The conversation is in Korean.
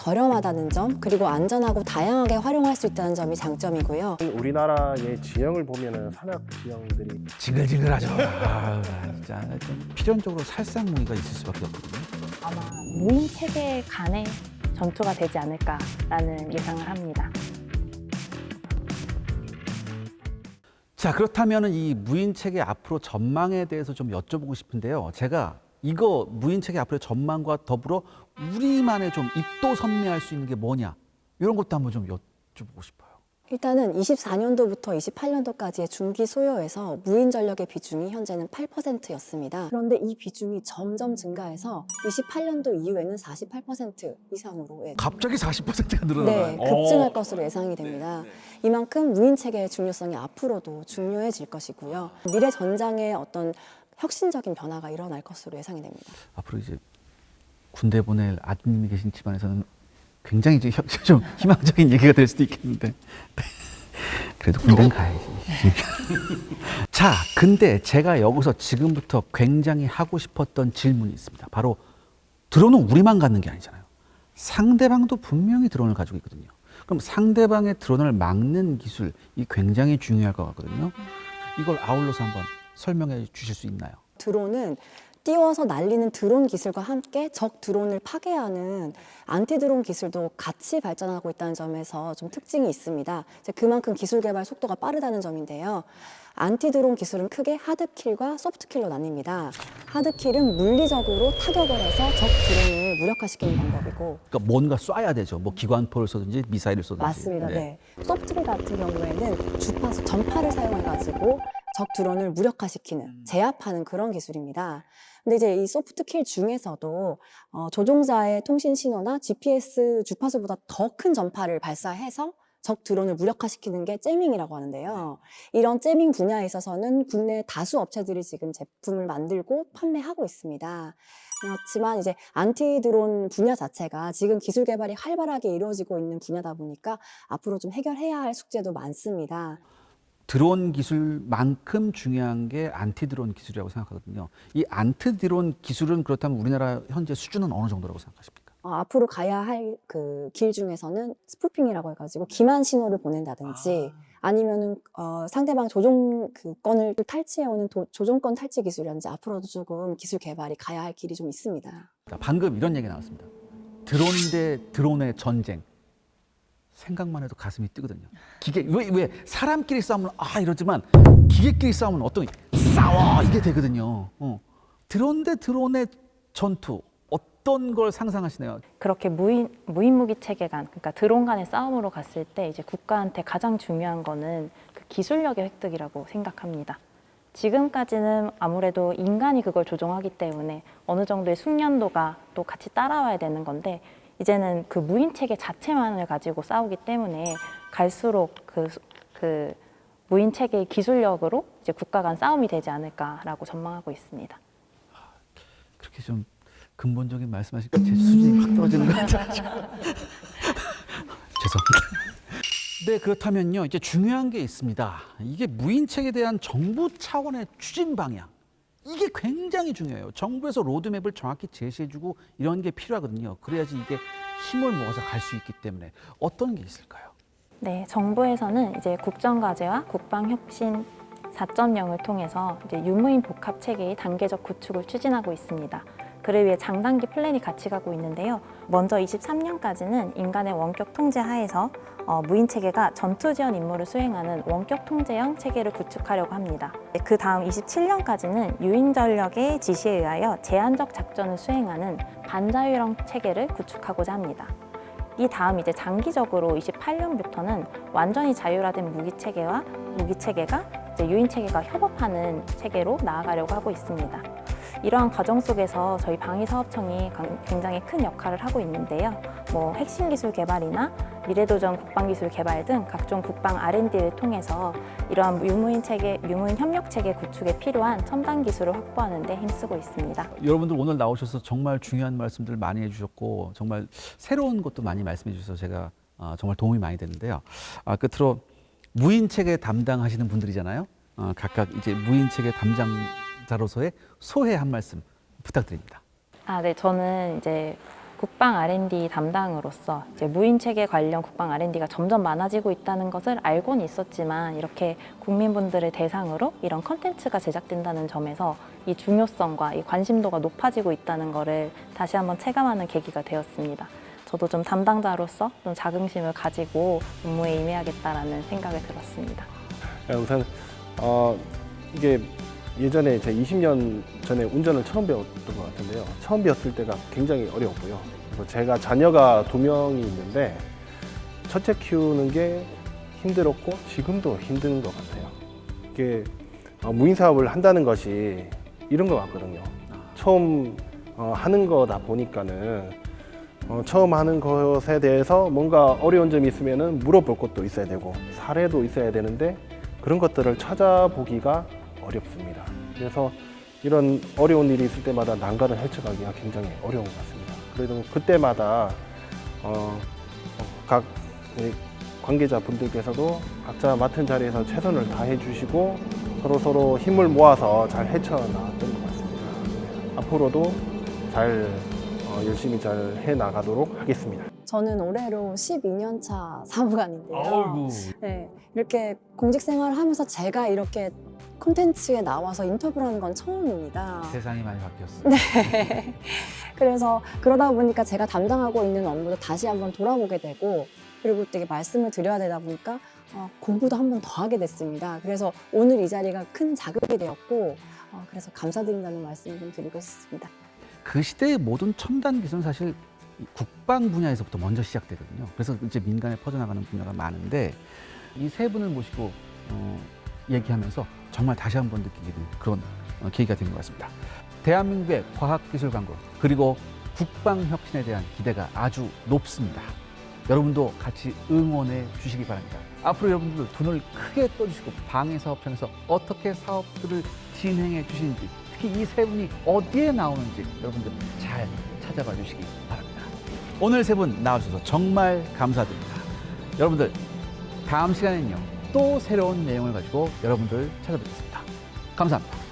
저렴하다는 점, 그리고 안전하고 다양하게 활용할 수 있다는 점이 장점이고요. 우리나라의 지형을 보면은 산악 지형들이 징글징글하죠. 아, 진짜 좀 필연적으로 살상무늬가 있을 수밖에 없거든요. 아마 무인 체계 간의 전투가 되지 않을까라는 예상을 합니다. 자, 그렇다면 이 무인 체계 앞으로 전망에 대해서 좀 여쭤보고 싶은데요. 제가 이거 무인 체계 앞으로의 전망과 더불어 우리만의 좀 입도 선미할 수 있는 게 뭐냐, 이런 것도 한번 좀 여쭤보고 싶어요. 일단은 24년도부터 28년도까지의 중기 소요에서 무인 전력의 비중이 현재는 8%였습니다. 그런데 이 비중이 점점 증가해서 28년도 이후에는 48% 이상으로 갑자기 40%가 네, 늘어나요. 급증할 것으로 예상이 됩니다. 이만큼 무인 체계의 중요성이 앞으로도 중요해질 것이고요. 미래 전장에 어떤 혁신적인 변화가 일어날 것으로 예상이 됩니다. 앞으로 이제 군대 보낼 아드님이 계신 집안에서는 굉장히 이제 좀 희망적인 얘기가 될 수도 있겠는데 그래도 군대는 가야지. 자, 근데 제가 여기서 지금부터 굉장히 하고 싶었던 질문이 있습니다. 바로 드론은 우리만 갖는 게 아니잖아요. 상대방도 분명히 드론을 가지고 있거든요. 그럼 상대방의 드론을 막는 기술, 이 굉장히 중요할 것 같거든요. 이걸 아울러서 한번 설명해 주실 수 있나요? 드론은 띄워서 날리는 드론 기술과 함께 적 드론을 파괴하는 안티 드론 기술도 같이 발전하고 있다는 점에서 좀 특징이 있습니다. 이제 그만큼 기술 개발 속도가 빠르다는 점인데요. 안티 드론 기술은 크게 하드킬과 소프트킬로 나뉩니다. 하드킬은 물리적으로 타격을 해서 적 드론을 무력화시키는 방법이고, 그러니까 뭔가 쏴야 되죠. 뭐 기관포를 쏘든지 미사일을 쏘든지. 맞습니다. 네. 소프트킬 같은 경우에는 주파수, 전파를 사용해가지고 적 드론을 무력화시키는, 제압하는 그런 기술입니다. 근데 이제 이 소프트킬 중에서도 조종자의 통신 신호나 GPS 주파수보다 더 큰 전파를 발사해서 적 드론을 무력화시키는 게 제밍이라고 하는데요. 이런 제밍 분야에 있어서는 국내 다수 업체들이 지금 제품을 만들고 판매하고 있습니다. 그렇지만 이제 안티 드론 분야 자체가 지금 기술 개발이 활발하게 이루어지고 있는 분야다 보니까 앞으로 좀 해결해야 할 숙제도 많습니다. 드론 기술만큼 중요한 게 안티 드론 기술이라고 생각하거든요. 이 안티 드론 기술은 그렇다면 우리나라 현재 수준은 어느 정도라고 생각하십니까? 앞으로 가야 할 그 길 중에서는 스푸핑이라고 해가지고 기만 신호를 보낸다든지 아니면은 상대방 조종 그 건을 탈취해오는 조종권 탈취 기술이라든지 앞으로도 조금 기술 개발이 가야 할 길이 좀 있습니다. 방금 이런 얘기 나왔습니다. 드론 대 드론의 전쟁. 생각만 해도 가슴이 뛰거든요. 기계 왜 사람끼리 싸우면 이러지만 기계끼리 싸우면 어떤 싸워 이게 되거든요. 드론 대 드론의 전투, 어떤 걸 상상하시나요? 그렇게 무인 무기 체계 간, 그러니까 드론 간의 싸움으로 갔을 때 이제 국가한테 가장 중요한 거는 그 기술력의 획득이라고 생각합니다. 지금까지는 아무래도 인간이 그걸 조종하기 때문에 어느 정도의 숙련도가 또 같이 따라와야 되는 건데, 이제는 그 무인 체계 자체만을 가지고 싸우기 때문에 갈수록 그 무인 체계의 기술력으로 이제 국가 간 싸움이 되지 않을까라고 전망하고 있습니다. 그렇게 좀 근본적인 말씀하시니까 제 수준이 확 떨어지는 것 같아요. 죄송합니다. 네, 그렇다면요, 이제 중요한 게 있습니다. 이게 무인 체계에 대한 정부 차원의 추진 방향. 이게 굉장히 중요해요. 정부에서 로드맵을 정확히 제시해주고 이런 게 필요하거든요. 그래야지 이게 힘을 모아서 갈 수 있기 때문에 어떤 게 있을까요? 네, 정부에서는 이제 국정과제와 국방혁신 4.0을 통해서 이제 유무인 복합 체계의 단계적 구축을 추진하고 있습니다. 그를 위해 장단기 플랜이 같이 가고 있는데요. 먼저 23년까지는 인간의 원격 통제 하에서 무인 체계가 전투 지원 임무를 수행하는 원격 통제형 체계를 구축하려고 합니다. 그 다음 27년까지는 유인 전력의 지시에 의하여 제한적 작전을 수행하는 반자율형 체계를 구축하고자 합니다. 이 다음 이제 장기적으로 28년부터는 완전히 자율화된 무기 체계가 이제 유인 체계가 협업하는 체계로 나아가려고 하고 있습니다. 이러한 과정 속에서 저희 방위사업청이 굉장히 큰 역할을 하고 있는데요. 핵심 기술 개발이나 미래도전 국방기술 개발 등 각종 국방 R&D를 통해서 이러한 유무인 협력 체계 구축에 필요한 첨단 기술을 확보하는 데 힘쓰고 있습니다. 여러분들 오늘 나오셔서 정말 중요한 말씀들 많이 해주셨고 정말 새로운 것도 많이 말씀해 주셔서 제가 정말 도움이 많이 됐는데요. 끝으로 무인 체계 담당하시는 분들이잖아요. 각각 이제 무인 체계 담당자로서의 소회 한 말씀 부탁드립니다. 네, 저는 이제 국방 R&D 담당으로서 이제 무인 체계 관련 국방 R&D가 점점 많아지고 있다는 것을 알고는 있었지만 이렇게 국민분들을 대상으로 이런 컨텐츠가 제작된다는 점에서 이 중요성과 이 관심도가 높아지고 있다는 것을 다시 한번 체감하는 계기가 되었습니다. 저도 좀 담당자로서 좀 자긍심을 가지고 업무에 임해야겠다라는 생각이 들었습니다. 우선 이게 예전에 제 20년 전에 운전을 처음 배웠던 것 같은데요. 처음 배웠을 때가 굉장히 어려웠고요. 그리고 제가 자녀가 2명이 있는데 첫째 키우는 게 힘들었고 지금도 힘든 것 같아요. 이게 무인 사업을 한다는 것이 이런 것 같거든요. 처음 하는 거다 보니까는 처음 하는 것에 대해서 뭔가 어려운 점이 있으면은 물어볼 것도 있어야 되고 사례도 있어야 되는데 그런 것들을 찾아보기가 어렵습니다. 그래서 이런 어려운 일이 있을 때마다 난관을 헤쳐가기가 굉장히 어려운 것 같습니다. 그래도 그때마다 각 관계자분들께서도 각자 맡은 자리에서 최선을 다해 주시고 서로 힘을 모아서 잘 헤쳐나왔던 것 같습니다. 앞으로도 잘 열심히 잘 해나가도록 하겠습니다. 저는 올해로 12년 차 사무관인데요. 네, 이렇게 공직 생활을 하면서 제가 이렇게 콘텐츠에 나와서 인터뷰를 하는 건 처음입니다. 세상이 많이 바뀌었어요. 네. 그래서 그러다 보니까 제가 담당하고 있는 업무도 다시 한번 돌아보게 되고 그리고 되게 말씀을 드려야 되다 보니까 공부도 한 번 더 하게 됐습니다. 그래서 오늘 이 자리가 큰 자극이 되었고 그래서 감사드린다는 말씀을 좀 드리고 싶습니다. 그 시대의 모든 첨단 기술은 사실 국방 분야에서부터 먼저 시작되거든요. 그래서 이제 민간에 퍼져나가는 분야가 많은데 이 세 분을 모시고 얘기하면서 정말 다시 한번 느끼게 된 그런 계기가 된 것 같습니다. 대한민국의 과학기술 강국 그리고 국방 혁신에 대한 기대가 아주 높습니다. 여러분도 같이 응원해 주시기 바랍니다. 앞으로 여러분들 돈을 크게 떠주시고 방해 사업장에서 어떻게 사업들을 진행해 주시는지 특히 이 세 분이 어디에 나오는지 여러분들 잘 찾아봐 주시기 바랍니다. 오늘 세 분 나와주셔서 정말 감사드립니다. 여러분들 다음 시간에는요 또 새로운 내용을 가지고 여러분들 찾아뵙겠습니다. 감사합니다.